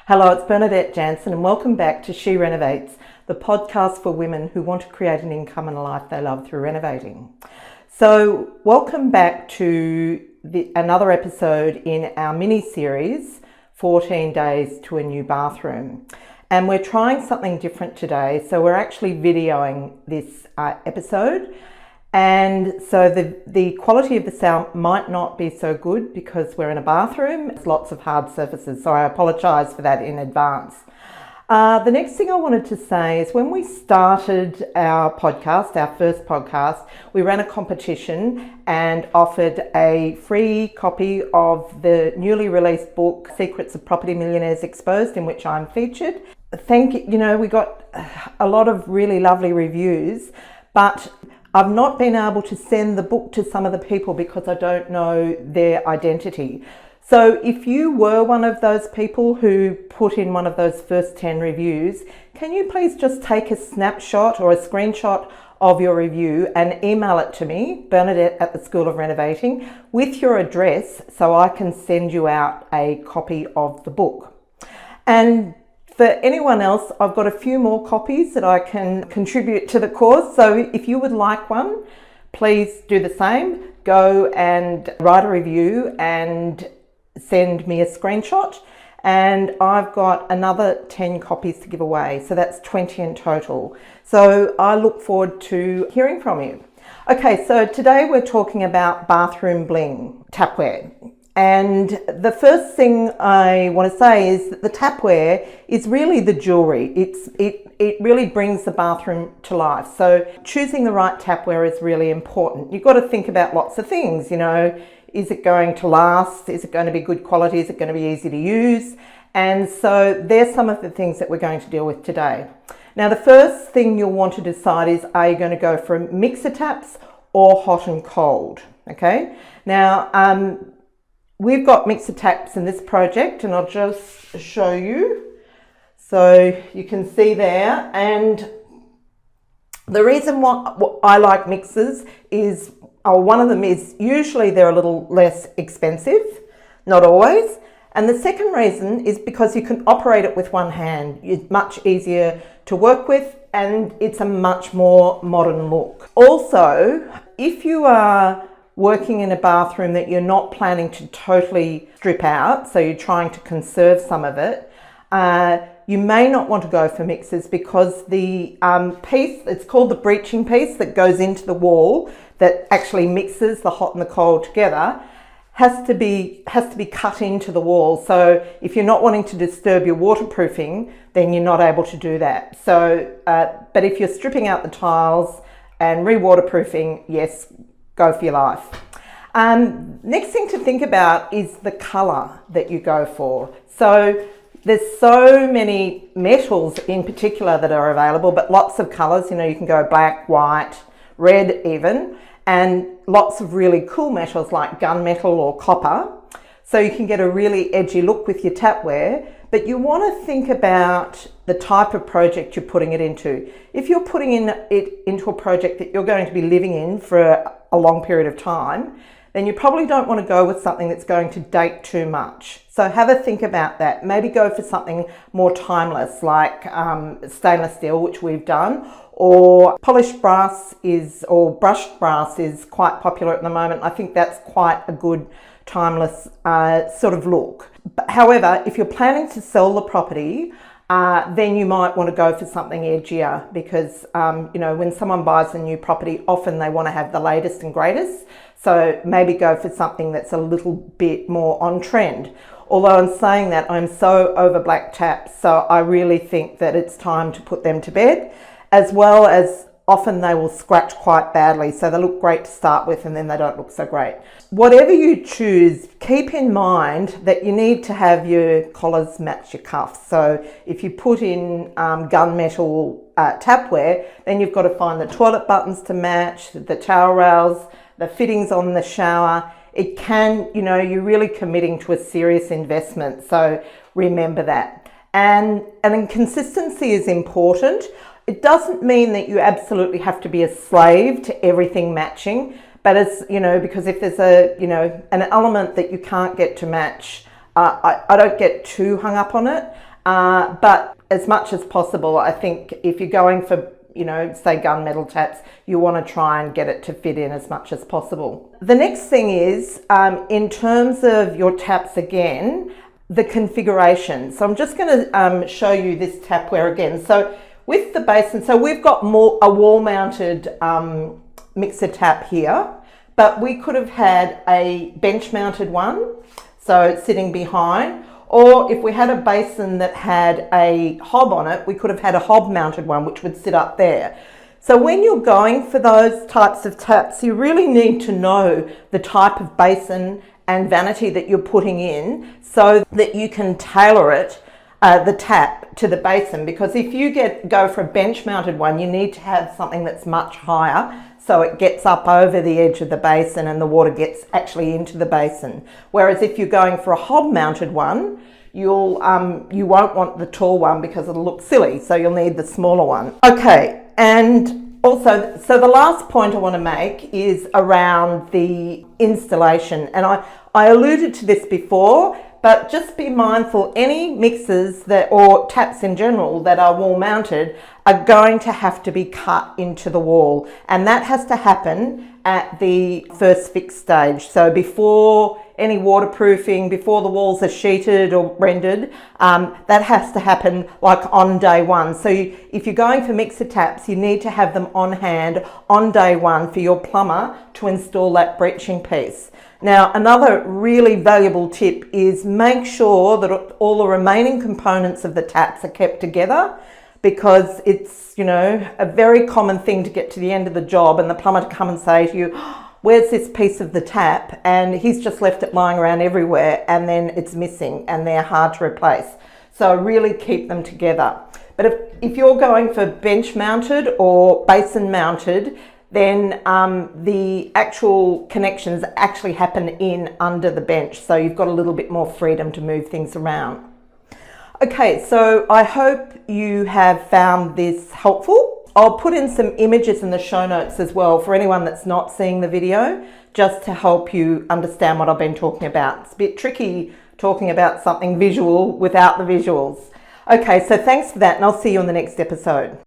Hello, it's Bernadette Jansen and welcome back to She Renovates, the podcast for women who want to create an income and a life they love through renovating. So welcome back to another episode in our mini-series, 14 Days to a New Bathroom. And we're trying something different today. So we're actually videoing this episode. And so the quality of the sound might not be so good because we're in a bathroom. There's lots of hard surfaces, so I apologise for that in advance. The next thing I wanted to say is when we started our podcast, our first podcast, we ran a competition and offered a free copy of the newly released book, Secrets of Property Millionaires Exposed, in which I'm featured. We got a lot of really lovely reviews, but I've not been able to send the book to some of the people because I don't know their identity. So if you were one of those people who put in one of those first 10 reviews, can you please just take a snapshot or a screenshot of your review and email it to me, Bernadette at the School of Renovating, with your address so I can send you out a copy of the book. And for anyone else, I've got a few more copies that I can contribute to the cause. So if you would like one, please do the same. Go and write a review and send me a screenshot. And I've got another 10 copies to give away. So that's 20 in total. So I look forward to hearing from you. Okay, so today we're talking about bathroom bling, tapware. And the first thing I want to say is that the tapware is really the jewelry. It really brings the bathroom to life. So choosing the right tapware is really important. You've got to think about lots of things, is it going to last? Is it going to be good quality? Is it going to be easy to use? And so there's some of the things that we're going to deal with today. Now, the first thing you'll want to decide is, are you going to go for mixer taps or hot and cold? Okay. Now, we've got mixer taps in this project and I'll just show you. So you can see there, and the reason why I like mixers is, one of them is usually they're a little less expensive, not always. And the second reason is because you can operate it with one hand. It's much easier to work with and it's a much more modern look. Also, if you are working in a bathroom that you're not planning to totally strip out, so you're trying to conserve some of it, you may not want to go for mixers because the piece, it's called the breaching piece that goes into the wall that actually mixes the hot and the cold together, has to be cut into the wall. So if you're not wanting to disturb your waterproofing, then you're not able to do that. So, but if you're stripping out the tiles and re-waterproofing, yes, go for your life. Next thing to think about is the colour that you go for. So there's so many metals in particular that are available, but lots of colours. You can go black, white, red even, and lots of really cool metals like gunmetal or copper. So you can get a really edgy look with your tapware, but you want to think about the type of project you're putting it into. If you're putting it into a project that you're going to be living in for a long period of time, then you probably don't want to go with something that's going to date too much. So have a think about that. Maybe go for something more timeless like stainless steel, which we've done, or polished brass or brushed brass is quite popular at the moment. I think that's quite a good timeless sort of look. But however, if you're planning to sell the property, then you might want to go for something edgier because, when someone buys a new property, often they want to have the latest and greatest. So maybe go for something that's a little bit more on trend. Although I'm saying that, I'm so over black taps, so I really think that it's time to put them to bed, as well as often they will scratch quite badly. So they look great to start with and then they don't look so great. Whatever you choose, keep in mind that you need to have your collars match your cuffs. So if you put in gunmetal tapware, then you've got to find the toilet buttons to match, the towel rails, the fittings on the shower. It can, you're really committing to a serious investment. So remember that. And consistency is important. It doesn't mean that you absolutely have to be a slave to everything matching, but it's, because if there's an element that you can't get to match, I don't get too hung up on it. But as much as possible, I think if you're going for, say gunmetal taps, you want to try and get it to fit in as much as possible. The next thing is, in terms of your taps again, the configuration. So I'm just going to show you this tapware again. So with the basin, so we've got a wall-mounted mixer tap here, but we could have had a bench-mounted one, so sitting behind. Or if we had a basin that had a hob on it, we could have had a hob mounted one, which would sit up there. So when you're going for those types of taps, you really need to know the type of basin and vanity that you're putting in so that you can tailor it, the tap, to the basin. Because if you go for a bench mounted one, you need to have something that's much higher so it gets up over the edge of the basin and the water gets actually into the basin. Whereas if you're going for a hob mounted one, you won't want the tall one because it'll look silly, so you'll need the smaller one. Okay, and also, so the last point I want to make is around the installation, and I alluded to this before, but just be mindful, any mixers or taps in general that are wall mounted are going to have to be cut into the wall, and that has to happen at the first fix stage. So before any waterproofing, before the walls are sheeted or rendered, that has to happen like on day one. So if you're going for mixer taps, you need to have them on hand on day one for your plumber to install that breaching piece. Now, another really valuable tip is make sure that all the remaining components of the taps are kept together, because it's, a very common thing to get to the end of the job and the plumber to come and say to you, where's this piece of the tap? And he's just left it lying around everywhere, and then it's missing and they're hard to replace. So really keep them together. But if you're going for bench mounted or basin mounted, then the actual connections actually happen in under the bench. So you've got a little bit more freedom to move things around. Okay, so I hope you have found this helpful. I'll put in some images in the show notes as well for anyone that's not seeing the video, just to help you understand what I've been talking about. It's a bit tricky talking about something visual without the visuals. Okay, so thanks for that, and I'll see you on the next episode.